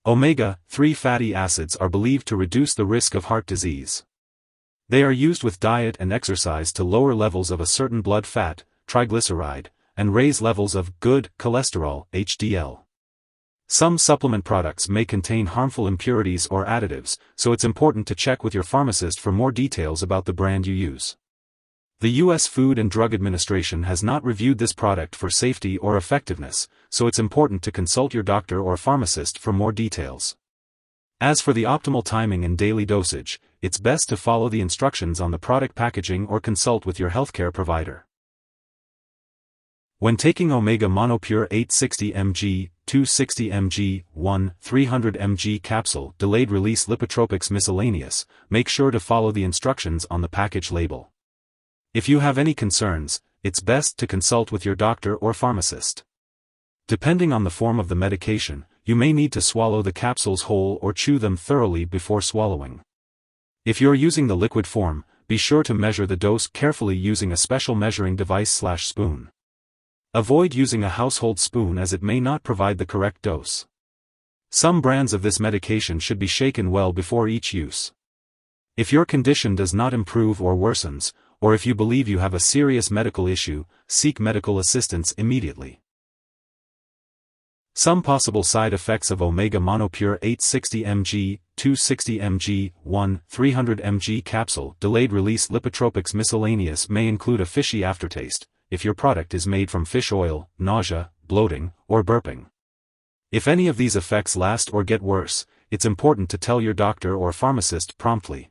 Omega-3 fatty acids are believed to reduce the risk of heart disease. They are used with diet and exercise to lower levels of a certain blood fat, triglyceride, and raise levels of good cholesterol, HDL. Some supplement products may contain harmful impurities or additives, so it's important to check with your pharmacist for more details about the brand you use. The U.S. Food and Drug Administration has not reviewed this product for safety or effectiveness, so it's important to consult your doctor or pharmacist for more details. As for the optimal timing and daily dosage, it's best to follow the instructions on the product packaging or consult with your healthcare provider. When taking Omega Monopure 860 mg, 260 Mg-1, 300 mg capsule delayed release Lipotropics Miscellaneous, make sure to follow the instructions on the package label. If you have any concerns, it's best to consult with your doctor or pharmacist. Depending on the form of the medication, you may need to swallow the capsules whole or chew them thoroughly before swallowing. If you're using the liquid form, be sure to measure the dose carefully using a special measuring device/spoon. Avoid using a household spoon as it may not provide the correct dose. Some brands of this medication should be shaken well before each use. If your condition does not improve or worsens, or if you believe you have a serious medical issue, seek medical assistance immediately. Some possible side effects of Omega Monopure 860 mg, 260 Mg-1, 300 mg capsule delayed release Lipotropics Miscellaneous may include a fishy aftertaste, if your product is made from fish oil, nausea, bloating, or burping. If any of these effects last or get worse, it's important to tell your doctor or pharmacist promptly.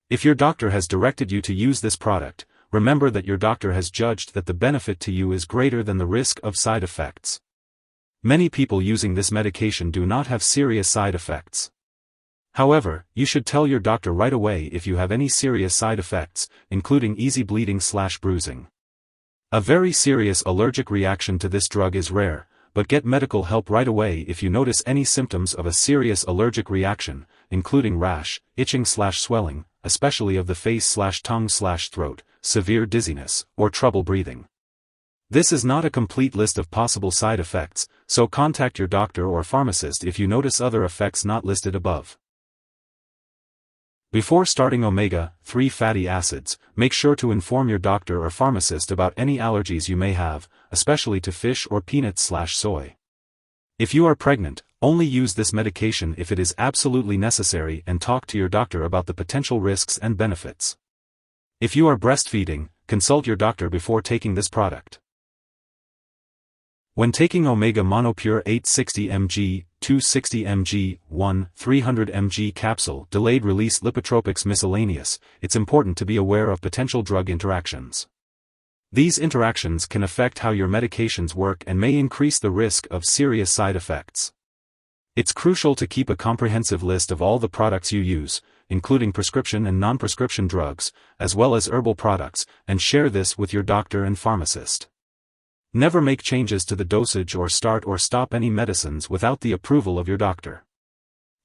If your doctor has directed you to use this product, remember that your doctor has judged that the benefit to you is greater than the risk of side effects. Many people using this medication do not have serious side effects. However, you should tell your doctor right away if you have any serious side effects, including easy bleeding/bruising. A very serious allergic reaction to this drug is rare, but get medical help right away if you notice any symptoms of a serious allergic reaction, including rash, itching/swelling, especially of the face/tongue/throat, severe dizziness, or trouble breathing. This is not a complete list of possible side effects, so contact your doctor or pharmacist if you notice other effects not listed above. Before starting omega-3 fatty acids, make sure to inform your doctor or pharmacist about any allergies you may have, especially to fish or peanuts/soy. If you are pregnant, only use this medication if it is absolutely necessary and talk to your doctor about the potential risks and benefits. If you are breastfeeding, consult your doctor before taking this product. When taking Omega Monopure 860 mg, 260 Mg-1, 300 mg capsule delayed release Lipotropics Miscellaneous, it's important to be aware of potential drug interactions. These interactions can affect how your medications work and may increase the risk of serious side effects. It's crucial to keep a comprehensive list of all the products you use, including prescription and non-prescription drugs, as well as herbal products, and share this with your doctor and pharmacist. Never make changes to the dosage or start or stop any medicines without the approval of your doctor.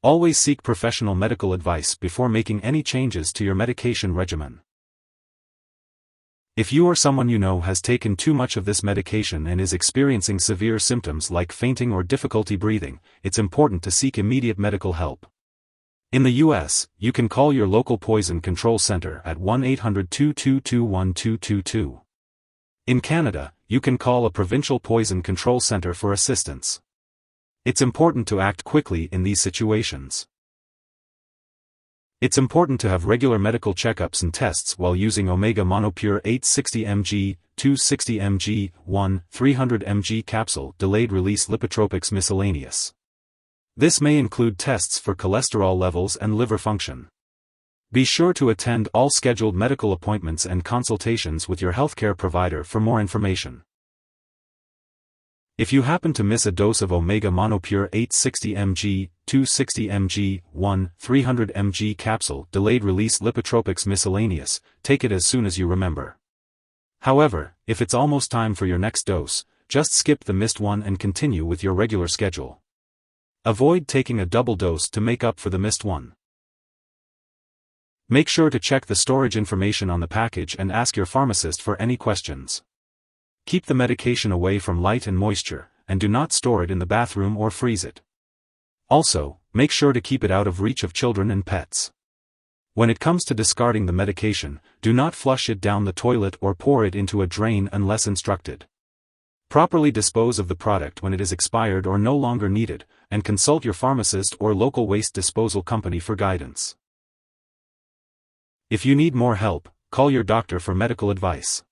Always seek professional medical advice before making any changes to your medication regimen. If you or someone you know has taken too much of this medication and is experiencing severe symptoms like fainting or difficulty breathing, it's important to seek immediate medical help. In the U.S., you can call your local poison control center at 1-800-222-1222. In Canada, you can call a provincial poison control center for assistance. It's important to act quickly in these situations. It's important to have regular medical checkups and tests while using Omega Monopure 860 mg, 260 Mg-1, 300 mg capsule delayed release Lipotropics Miscellaneous. This may include tests for cholesterol levels and liver function. Be sure to attend all scheduled medical appointments and consultations with your healthcare provider for more information. If you happen to miss a dose of Omega Monopure 860 mg, 260 Mg-1, 300 mg capsule delayed release Lipotropics Miscellaneous, take it as soon as you remember. However, if it's almost time for your next dose, just skip the missed one and continue with your regular schedule. Avoid taking a double dose to make up for the missed one. Make sure to check the storage information on the package and ask your pharmacist for any questions. Keep the medication away from light and moisture, and do not store it in the bathroom or freeze it. Also, make sure to keep it out of reach of children and pets. When it comes to discarding the medication, do not flush it down the toilet or pour it into a drain unless instructed. Properly dispose of the product when it is expired or no longer needed, and consult your pharmacist or local waste disposal company for guidance. If you need more help, call your doctor for medical advice.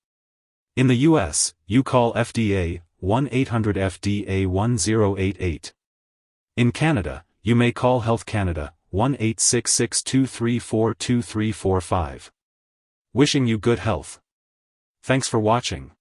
In the US, you call FDA, 1-800-FDA-1088. In Canada, you may call Health Canada, 1-866-234-2345. Wishing you good health. Thanks for watching.